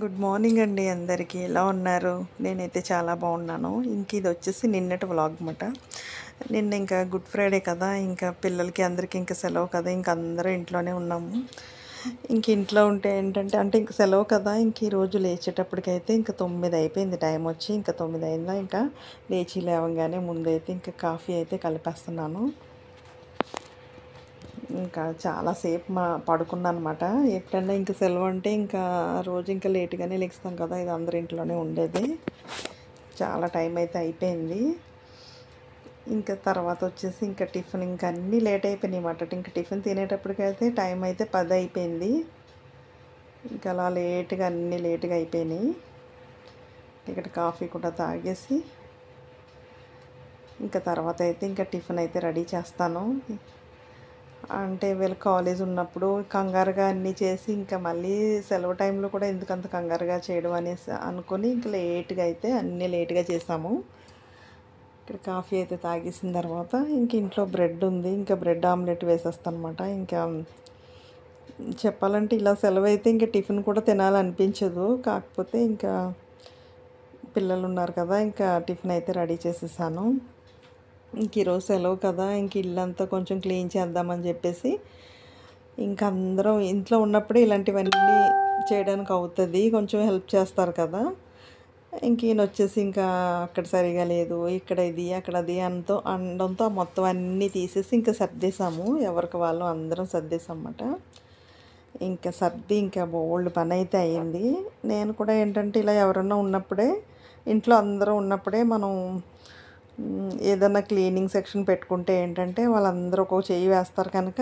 Good morning అండి అందరికీ. ఎలా ఉన్నారు? నేనైతే చాలా బాగున్నాను. ఇది వచ్చేసి నిన్నటి వ్లాగ్ అనమాట. నిన్న ఇంకా గుడ్ ఫ్రైడే కదా, ఇంకా పిల్లలకి అందరికీ ఇంకా సెలవు కదా, ఇంక అందరూ ఇంట్లోనే ఉన్నాము. ఇంట్లో ఉంటే ఏంటంటే ఇంక సెలవు కదా, ఇంక ఈరోజు లేచేటప్పటికైతే ఇంకా 9 అయిపోయింది టైం వచ్చి. ఇంకా 9 అయిందా, ఇంకా లేచి లేవగానే ముందైతే ఇంకా కాఫీ అయితే కలిపేస్తున్నాను. ఇంకా చాలాసేపు పడుకున్నాను అనమాట. ఎప్పుడన్నా ఇంక సెలవు అంటే ఇంకా రోజు ఇంకా లేట్గానే లెగుస్తాం కదా, ఇది అందరి ఇంట్లోనే ఉండేది. చాలా టైం అయితే అయిపోయింది. ఇంకా తర్వాత వచ్చేసి ఇంకా టిఫిన్ ఇంకా అన్నీ లేట్ అయిపోయినాయి అన్నమాట. ఇంకా టిఫిన్ తినేటప్పటికైతే టైం అయితే 10 అయిపోయింది. ఇంకా అలా అన్నీ లేట్గా అయిపోయినాయి. ఇక్కడ కాఫీ కూడా తాగేసి ఇంకా తర్వాత అయితే ఇంకా టిఫిన్ అయితే రెడీ చేస్తాను. అంటే వీళ్ళు కాలేజ్ ఉన్నప్పుడు కంగారుగా అన్నీ చేసి ఇంకా మళ్ళీ సెలవు టైంలో కూడా ఎందుకంత కంగారుగా చేయడం అనేసి అనుకొని ఇంకా లేట్గా అయితే అన్నీ లేట్గా చేసాము. ఇక్కడ కాఫీ అయితే తాగేసిన తర్వాత ఇంట్లో బ్రెడ్ ఉంది, ఇంకా బ్రెడ్ ఆమ్లెట్ వేసేస్తాను అనమాట. ఇంకా చెప్పాలంటే ఇలా సెలవు అయితే ఇంకా టిఫిన్ కూడా తినాలనిపించదు. కాకపోతే ఇంకా పిల్లలు ఉన్నారు కదా, ఇంకా టిఫిన్ అయితే రెడీ చేసేసాను. ఈరోజు సెలవు కదా, ఇల్లంతా కొంచెం క్లీన్ చేద్దామని చెప్పేసి ఇంకా అందరం ఇంట్లో ఉన్నప్పుడే ఇలాంటివన్నీ చేయడానికి అవుతుంది, కొంచెం హెల్ప్ చేస్తారు కదా. ఈయన వచ్చేసి ఇంకా అక్కడ సరిగా లేదు, ఇక్కడ ఇది అక్కడ అది అనడంతో మొత్తం అన్నీ తీసేసి ఇంకా సర్దేశాము. ఎవరికి వాళ్ళు అందరం సర్దేశామన్నమాట. ఇంకా సర్ది ఇంకా బోల్డ్ పని అయితే అయ్యింది. నేను కూడా ఏంటంటే ఇలా ఎవరన్నా ఉన్నప్పుడే, ఇంట్లో అందరూ ఉన్నప్పుడే మనం ఏదన్నా క్లీనింగ్ సెక్షన్ పెట్టుకుంటే ఏంటంటే వాళ్ళందరూ ఒక చెయ్యి వేస్తారు కనుక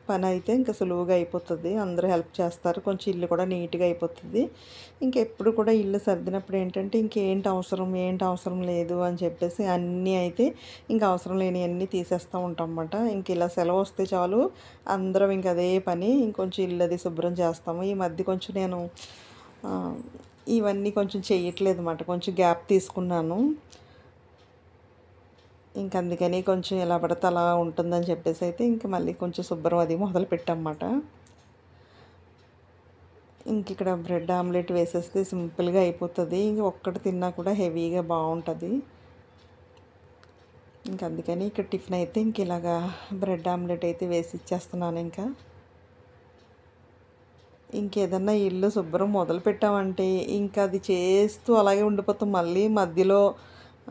పని అయితే ఇంకా సులువుగా అయిపోతుంది. అందరూ హెల్ప్ చేస్తారు, కొంచెం ఇల్లు కూడా నీట్గా అయిపోతుంది. ఇంకెప్పుడు కూడా ఇల్లు సర్దినప్పుడు ఏంటంటే ఏంటి అవసరం లేదు అని చెప్పేసి అన్నీ అయితే ఇంకా అవసరం లేని అన్నీ తీసేస్తూ ఉంటాం అన్నమాట. ఇలా సెలవు వస్తే చాలు అందరం ఇంక అదే పని, ఇంకొంచెం ఇల్లు అది శుభ్రం చేస్తాము. ఈ మధ్య కొంచెం నేను ఇవన్నీ కొంచెం చేయట్లేదు అన్నమాట, కొంచెం గ్యాప్ తీసుకున్నాను. అందుకని కొంచెం ఎలా పడితే అలా ఉంటుందని చెప్పేసి అయితే మళ్ళీ కొంచెం శుభ్రం అది మొదలు పెట్టామన్నమాట. ఇక్కడ బ్రెడ్ ఆమ్లెట్ వేసేస్తే సింపుల్గా అయిపోతుంది. ఒక్కటి తిన్నా కూడా హెవీగా బాగుంటుంది. అందుకని ఇక్కడ టిఫిన్ అయితే ఇలాగా బ్రెడ్ ఆమ్లెట్ అయితే వేసి ఇచ్చేస్తున్నాను. ఇంకేదన్నా ఇల్లు శుభ్రం మొదలు పెట్టామంటే అది చేస్తూ అలాగే ఉండిపోతాం. మళ్ళీ మధ్యలో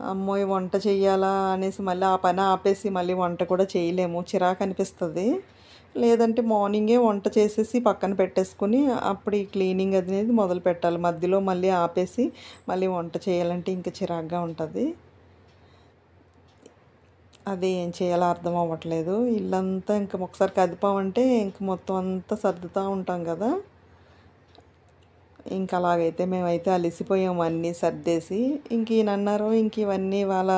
అమ్మో వంట చెయ్యాలా అనేసి మళ్ళీ ఆ పని ఆపేసి మళ్ళీ వంట కూడా చేయలేము, చిరాకు అనిపిస్తుంది. లేదంటే మార్నింగే వంట చేసేసి పక్కన పెట్టేసుకుని అప్పుడు ఈ క్లీనింగ్ అనేది మొదలు పెట్టాలి. మధ్యలో మళ్ళీ ఆపేసి మళ్ళీ వంట చేయాలంటే ఇంకా చిరాకుగా ఉంటుంది. అది ఏం చేయాలో అర్థం అవ్వట్లేదు. ఇల్లంతా ఒకసారి కదిపామంటే మొత్తం అంతా సర్దుతూ ఉంటాం కదా. అలాగైతే మేమైతే అలసిపోయాము అన్నీ సర్దేసి. ఈయన అన్నారు, ఇవన్నీ వాళ్ళ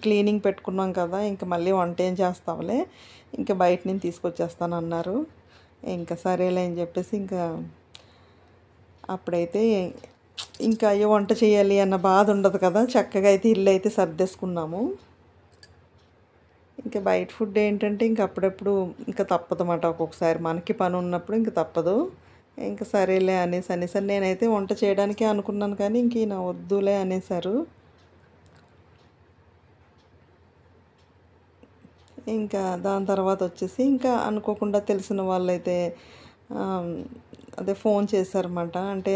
క్లీనింగ్ పెట్టుకున్నాం కదా, మళ్ళీ వంట ఏం చేస్తాంలే, బయట నుంచి తీసుకొచ్చేస్తానన్నారు. సరేలే అని చెప్పేసి అప్పుడైతే అయ్యో వంట చేయాలి అన్న బాధ ఉండదు కదా, చక్కగా అయితే ఇల్లు అయితే సర్దేసుకున్నాము. బయట ఫుడ్ ఏంటంటే అప్పుడప్పుడు తప్పదన్నమాట. ఒక్కొక్కసారి మనకి పని ఉన్నప్పుడు తప్పదు. సరేలే అనేసి నేనైతే వంట చేయడానికే అనుకున్నాను, కానీ ఈయన వద్దులే అనేసారు. దాని తర్వాత వచ్చేసి అనుకోకుండా తెలిసిన వాళ్ళైతే అదే ఫోన్ చేశారన్నమాట. అంటే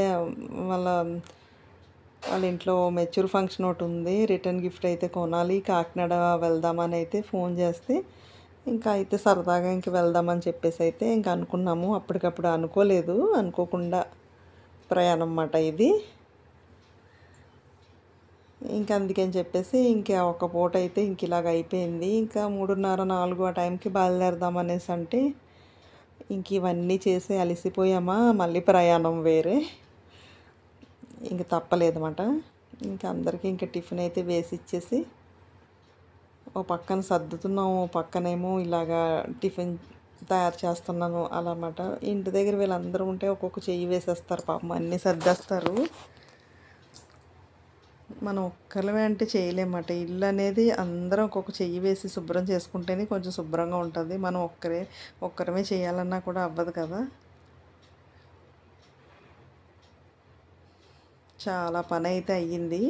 వాళ్ళ ఇంట్లో మెచ్యూర్ ఫంక్షన్ ఒకటి ఉంది, రిటర్న్ గిఫ్ట్ అయితే కొనాలి, కాకినాడ వెళ్దామని అయితే ఫోన్ చేస్తే అయితే సరదాగా వెళ్దామని చెప్పేసి అయితే అనుకున్నాము. అప్పటికప్పుడు అనుకోలేదు, అనుకోకుండా ప్రయాణం అన్నమాట ఇది. అందుకని చెప్పేసి ఒక పూట అయితే ఇలాగ అయిపోయింది. 3:30, 4 ఆ టైంకి బయలుదేరదామనేసి అంటే ఇవన్నీ చేసి అలసిపోయామా, మళ్ళీ ప్రయాణం వేరే, తప్పలేదన్నమాట. అందరికీ టిఫిన్ అయితే వేసి ఇచ్చేసి ఓ పక్కన సర్దుతున్నాము, ఓ పక్కనేమో ఇలాగా టిఫిన్ తయారు చేస్తున్నాను అలా అన్నమాట. ఇంటి దగ్గర వీళ్ళందరూ ఉంటే ఒక్కొక్క చెయ్యి వేసేస్తారు, పాపం అన్నీ సర్దేస్తారు. మనం ఒక్కరిమే అంటే చేయలేమన్నమాట. ఇల్లు అనేది అందరం ఒక్కొక్క చెయ్యి వేసి శుభ్రం చేసుకుంటేనే కొంచెం శుభ్రంగా ఉంటుంది. మనం ఒక్కరమే చేయాలన్నా కూడా అవ్వదు కదా. చాలా పని అయితే అయ్యింది.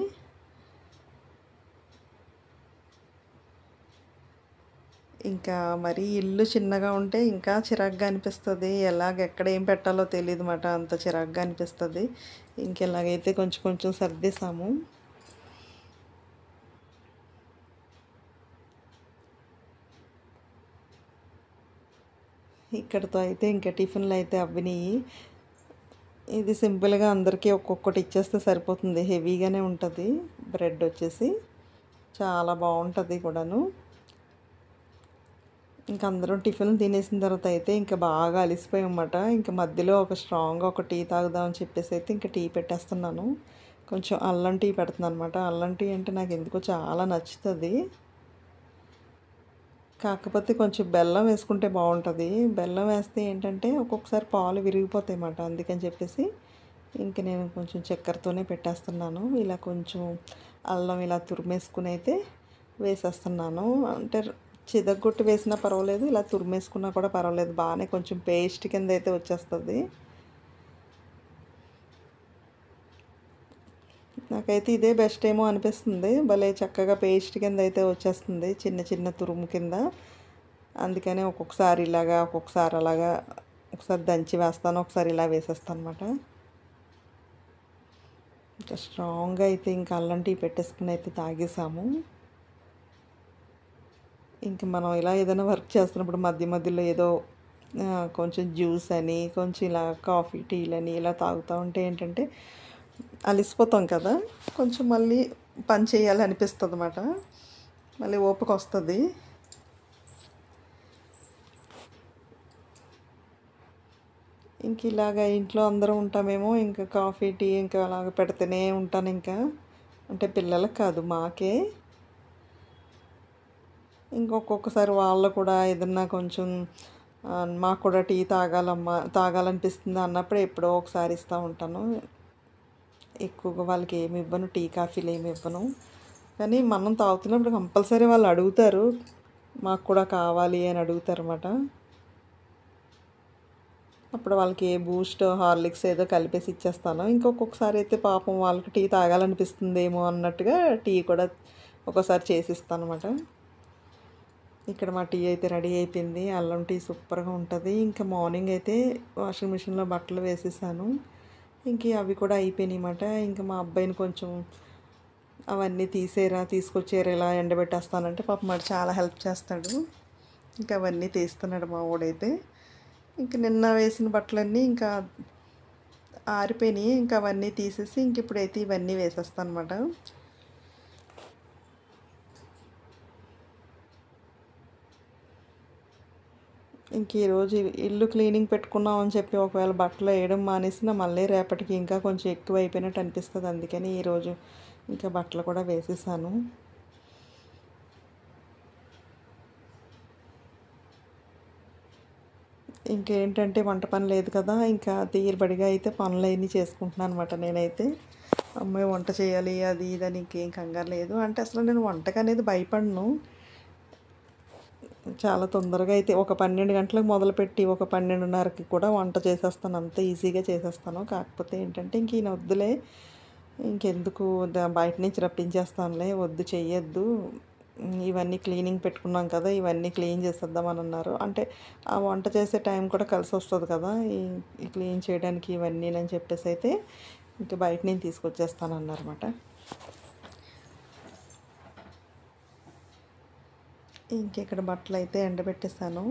ఇంకా మరి ఇల్లు చిన్నగా ఉంటే ఇంకా చిరాకుగా అనిపిస్తుంది. ఎక్కడ ఏం పెట్టాలో తెలీదు మాట. అంత చిరాకుగా అనిపిస్తుంది. ఇంకెలాగైతే కొంచెం కొంచెం సర్దేశాము. ఇక్కడితో అయితే ఇంకా టిఫిన్లు అయితే అవ్వినాయి. ఇది సింపుల్గా అందరికీ ఒక్కొక్కటి ఇచ్చేస్తే సరిపోతుంది. హెవీగానే ఉంటుంది. బ్రెడ్ వచ్చేసి చాలా బాగుంటుంది కూడాను. ఇంక అందరం టిఫిన్ తినేసిన తర్వాత అయితే ఇంకా బాగా అలసిపోయామన్నమాట. ఇంకా మధ్యలో ఒక స్ట్రాంగ్గా ఒక టీ తాగుదామని చెప్పేసి అయితే ఇంకా టీ పెట్టేస్తున్నాను. కొంచెం అల్లం టీ పెడుతున్నాను అనమాట. అల్లం టీ అంటే నాకు ఎందుకో చాలా నచ్చుతుంది. కాకపోతే కొంచెం బెల్లం వేసుకుంటే బాగుంటుంది. బెల్లం వేస్తే ఏంటంటే ఒక్కొక్కసారి పాలు విరిగిపోతాయి అన్నమాట. అందుకని చెప్పేసి ఇంక నేను కొంచెం చక్కెరతోనే పెట్టేస్తున్నాను. ఇలా కొంచెం అల్లం ఇలా తురిమేసుకుని అయితే వేసేస్తున్నాను. అంటే చితగ్గొట్టి వేసినా పర్వాలేదు, ఇలా తురిమేసుకున్నా కూడా పర్వాలేదు. బాగానే కొంచెం పేస్ట్ కింద అయితే వచ్చేస్తుంది. నాకైతే ఇదే బెస్ట్ ఏమో అనిపిస్తుంది. భలే చక్కగా పేస్ట్ కింద అయితే వచ్చేస్తుంది, చిన్న చిన్న తురుము కింద. అందుకనే ఒక్కొక్కసారి ఇలాగా, ఒక్కొక్కసారి అలాగా, ఒకసారి దంచి వేస్తాను, ఒకసారి ఇలా వేసేస్తాను అనమాట. ఇంకా స్ట్రాంగ్గా అయితే ఇంకా అల్లం టీ పెట్టేసుకుని అయితే తాగేసాము. ఇంక మనం ఇలా ఏదైనా వర్క్ చేస్తున్నప్పుడు మధ్య మధ్యలో ఏదో కొంచెం జ్యూస్ అని, కొంచెం ఇలా కాఫీ టీలని ఇలా తాగుతూ ఉంటే ఏంటంటే అలిసిపోతాం కదా, కొంచెం మళ్ళీ పని చేయాలి అనిపిస్తుంది అన్నమాట. మళ్ళీ ఓపిక వస్తుంది. ఇంక ఇలాగ ఇంట్లో అందరం ఉంటామేమో, ఇంకా కాఫీ టీ ఇంకా అలాగ పెడితేనే ఉంటాను. ఇంకా అంటే పిల్లలకు కాదు, మాకే. ఇంకొక్కొక్కసారి వాళ్ళు కూడా ఏదన్నా కొంచెం మాకు కూడా టీ తాగాలనిపిస్తుంది అన్నప్పుడు ఎప్పుడో ఒకసారి ఇస్తూ ఉంటాను. ఎక్కువగా వాళ్ళకి ఏమి ఇవ్వను, టీ కాఫీలు ఏమి ఇవ్వను. కానీ మనం తాగుతున్నప్పుడు కంపల్సరీ వాళ్ళు అడుగుతారు, మాకు కూడా కావాలి అని అడుగుతారు అన్నమాట. అప్పుడు వాళ్ళకి బూస్ట్, హార్లిక్స్ ఏదో కలిపేసి ఇచ్చేస్తాను. ఇంకొకసారి అయితే పాపం వాళ్ళకి టీ తాగాలనిపిస్తుందేమో అన్నట్టుగా టీ కూడా ఒకసారి చేసిస్తాను అన్నమాట. ఇక్కడ మా టీ అయితే రెడీ అయిపోయింది. అల్లం టీ సూపర్గా ఉంటుంది. ఇంకా మార్నింగ్ అయితే వాషింగ్ మిషన్లో బట్టలు వేసేసాను. ఇంక అవి కూడా అయిపోయినాయి అన్నమాట. ఇంకా మా అబ్బాయిని కొంచెం అవన్నీ తీసుకొచ్చేరా ఇలా ఎండబెట్టేస్తానంటే పాపం వాడు చాలా హెల్ప్ చేస్తాడు. ఇంకా అవన్నీ తీస్తున్నాడు మా వాడైతే. ఇంక నిన్న వేసిన బట్టలన్నీ ఇంకా ఆరిపోయినాయి. ఇంకా అవన్నీ తీసేసి ఇంక ఇప్పుడైతే ఇవన్నీ వేసేస్తాను అన్నమాట. ఇంక ఈరోజు ఇల్లు క్లీనింగ్ పెట్టుకున్నాం అని చెప్పి ఒకవేళ బట్టలు వేయడం మానేసినా మళ్ళీ రేపటికి ఇంకా కొంచెం ఎక్కువ అయిపోయినట్టు అనిపిస్తుంది. అందుకని ఈరోజు ఇంకా బట్టలు కూడా వేసేసాను. ఇంకేంటంటే వంట పని లేదు కదా, ఇంకా తీరుబడిగా అయితే పనులు అవన్నీ చేసుకుంటున్నాను అనమాట. నేనైతే అమ్మాయి వంట చేయాలి అది ఇదని ఇంకేం కంగారు లేదు. అంటే అసలు నేను వంటకు అనేది భయపడను. చాలా తొందరగా అయితే ఒక 12 గంటలకు మొదలుపెట్టి ఒక 12:30కి కూడా వంట చేసేస్తాను. అంత ఈజీగా చేసేస్తాను. కాకపోతే ఏంటంటే ఇంక ఈయన వద్దులే, ఇంకెందుకు బయట నుంచి రప్పించేస్తానులే, వద్దు చెయ్యొద్దు, ఇవన్నీ క్లీనింగ్ పెట్టుకున్నాం కదా, ఇవన్నీ క్లీన్ చేసేద్దామని అన్నారు. అంటే ఆ వంట చేసే టైం కూడా కలిసి వస్తుంది కదా ఈ క్లీన్ చేయడానికి ఇవన్నీ అని చెప్పేసి అయితే ఇంకా బయట నుంచి తీసుకొచ్చేస్తాను అన్నారన్నమాట. ఇంకెక్కడ బట్టలు అయితే ఎండబెట్టేస్తాను.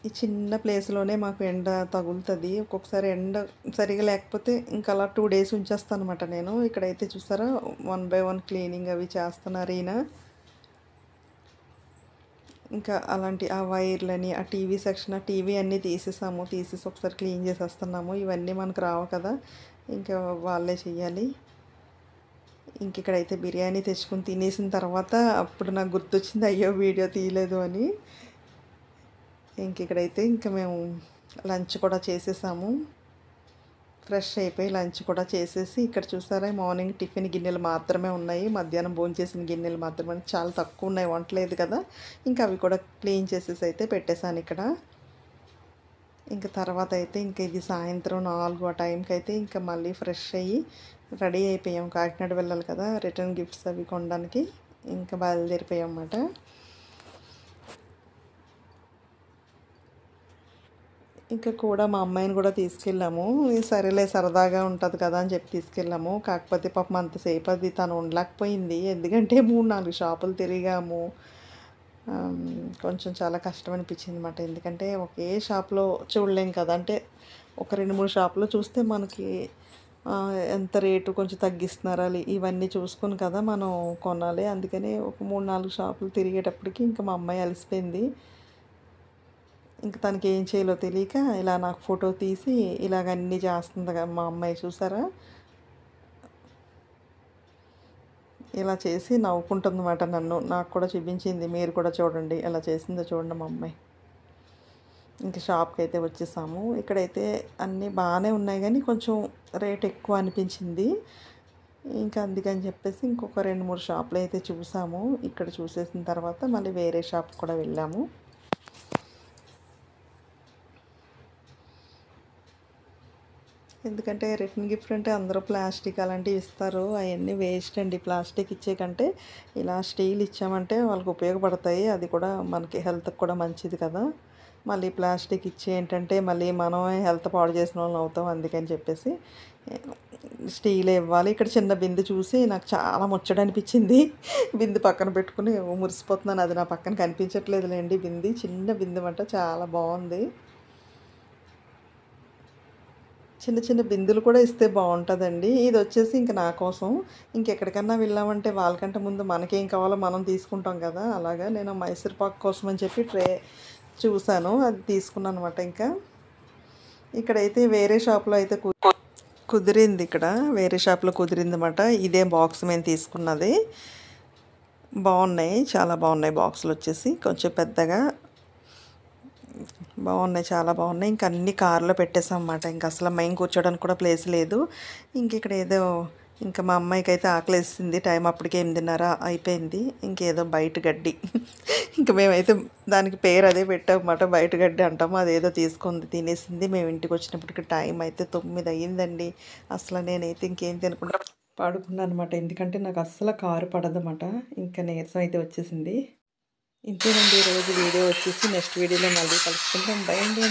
ఈ చిన్న ప్లేస్లోనే మాకు ఎండ తగులుతుంది. ఒక్కొక్కసారి ఎండ సరిగా లేకపోతే ఇంకా అలా 2 డేస్ ఉంచేస్తాను అనమాట నేను. ఇక్కడైతే చూసారా 1 బై 1 క్లీనింగ్ అవి చేస్తున్నారు ఈయన. ఇంకా అలాంటి ఆ వైర్లని, ఆ టీవీ సెక్షన్, ఆ టీవీ అన్నీ తీసేసి ఒకసారి క్లీన్ చేసేస్తున్నాము. ఇవన్నీ మనకు రావు కదా, ఇంకా వాళ్ళే చెయ్యాలి. ఇంక ఇక్కడైతే బిర్యానీ తెచ్చుకొని తినేసిన తర్వాత అప్పుడు నాకు గుర్తొచ్చింది, అయ్యో వీడియో తీయలేదు అని. ఇంక ఇక్కడైతే ఇంకా మేము లంచ్ కూడా చేసేసాము. ఫ్రెష్ అయిపోయి లంచ్ కూడా చేసేసి ఇక్కడ చూసారా మార్నింగ్ టిఫిన్ గిన్నెలు మాత్రమే ఉన్నాయి. మధ్యాహ్నం భోంచేసిన గిన్నెలు మాత్రమే చాలా తక్కువ ఉన్నాయి, వంటలేదు కదా. ఇంకా అవి కూడా క్లీన్ చేసేసి అయితే పెట్టేశాను ఇక్కడ. ఇంక తర్వాత అయితే ఇంక ఇది సాయంత్రం 4 ఆ టైంకి అయితే ఇంకా మళ్ళీ ఫ్రెష్ అయ్యి రెడీ అయిపోయాం. కాకినాడ వెళ్ళాలి కదా, రిటర్న్ గిఫ్ట్స్ అవి కొనడానికి ఇంకా బయలుదేరిపోయాం అన్నమాట. ఇంకా కూడా మా అమ్మాయిని కూడా తీసుకెళ్ళాము. సరేలే సరదాగా ఉంటుంది కదా అని చెప్పి తీసుకెళ్ళాము. కాకపోతే పాపం అంతసేపు అది తను ఉండలేకపోయింది. ఎందుకంటే 3-4 షాపులు తిరిగాము. కొంచెం చాలా కష్టం అనిపించింది అన్నమాట. ఎందుకంటే ఒకే షాప్లో చూడలేం కదా. అంటే ఒక 2-3 షాపులో చూస్తే మనకి ఎంత రేటు కొంచెం తగ్గిస్తున్నారా ఇవన్నీ చూసుకొని కదా మనం కొనాలి. అందుకని ఒక 3-4 షాపులు తిరిగేటప్పటికి ఇంకా మా అమ్మాయి అలసిపోయింది. ఇంక తనకి ఏం చేయాలో తెలియక ఇలా నాకు ఫోటో తీసి ఇలాగ అన్నీ చేస్తుంది మా అమ్మాయి, చూసారా? ఇలా చేసి నవ్వుకుంటుందన్నమాట నన్ను. నాకు కూడా చూపించింది, మీరు కూడా చూడండి ఎలా చేసిందో చూడండి మా అమ్మాయి. ఇంక షాప్కి అయితే వచ్చేసాము. ఇక్కడైతే అన్నీ బాగానే ఉన్నాయి కానీ కొంచెం రేట్ ఎక్కువ అనిపించింది. ఇంకా అందుకని చెప్పేసి ఇంకొక 2-3 షాపులు అయితే చూసాము. ఇక్కడ చూసేసిన తర్వాత మళ్ళీ వేరే షాప్ కూడా వెళ్ళాము. ఎందుకంటే రిటర్న్ గిఫ్ట్ అంటే అందరూ ప్లాస్టిక్ అలాంటివి ఇస్తారు. అవన్నీ వేస్ట్ అండి. ప్లాస్టిక్ ఇచ్చే కంటే ఇలా స్టీల్ ఇచ్చామంటే వాళ్ళకి ఉపయోగపడతాయి. అది కూడా మనకి హెల్త్కి కూడా మంచిది కదా. మళ్ళీ ప్లాస్టిక్ ఇచ్చి ఏంటంటే మళ్ళీ మనం హెల్త్ పాడు చేసిన వాళ్ళం అవుతాం. అందుకని చెప్పేసి స్టీల్ ఇవ్వాలి. ఇక్కడ చిన్న బిందె చూసి నాకు చాలా ముచ్చట అనిపించింది. బిందె పక్కన పెట్టుకుని మురిసిపోతున్నాను. అది నా పక్కన కనిపించట్లేదులేండి. బిందె చిన్న బిందె అంట, చాలా బాగుంది. చిన్న చిన్న బిందులు కూడా ఇస్తే బాగుంటుందండి. ఇది వచ్చేసి ఇంక నా కోసం. ఇంకెక్కడికన్నా వెళ్ళామంటే వాళ్ళకంటే ముందు మనకేం కావాలో మనం తీసుకుంటాం కదా. అలాగా నేను మైసూర్ పాక్ కోసం అని చెప్పి ట్రే చూశాను, అది తీసుకున్నాను అనమాట. ఇంకా ఇక్కడైతే వేరే షాప్లో అయితే కుదిరింది. ఇక్కడ వేరే షాప్లో కుదిరింది అనమాట. ఇదే బాక్స్ మేము తీసుకున్నది. బాగున్నాయి, చాలా బాగున్నాయి. బాక్సులు వచ్చేసి కొంచెం పెద్దగా బాగున్నాయి, చాలా బాగున్నాయి. ఇంక అన్ని కార్లో పెట్టేసాం అన్నమాట. ఇంక అసలు మేము కూర్చోడానికి కూడా ప్లేస్ లేదు. ఇంక ఇక్కడ ఏదో ఇంకా మా అమ్మాయికి అయితే ఆకలేసింది. టైం అప్పటికే 8:30 అయిపోయింది. ఇంకేదో బయట గడ్డి ఇంక మేమైతే దానికి పేరు అదే పెట్టామన్నమాట, బయట గడ్డి అంటాము. అదేదో తీసుకుంది, తినేసింది. మేము ఇంటికి వచ్చినప్పటికి టైం అయితే 9 అయ్యిందండి. అసలు నేనైతే ఇంకేం తినకుండా పడుకున్నాను అనమాట. ఎందుకంటే నాకు అస్సలు కారు పడదన్నమాట. ఇంకా నీరసం అయితే వచ్చేసింది. ఇంతేనండి ఈరోజు వీడియో వచ్చేసి. నెక్స్ట్ వీడియోలో మళ్ళీ కలుసుకుంటాం. బై అండి.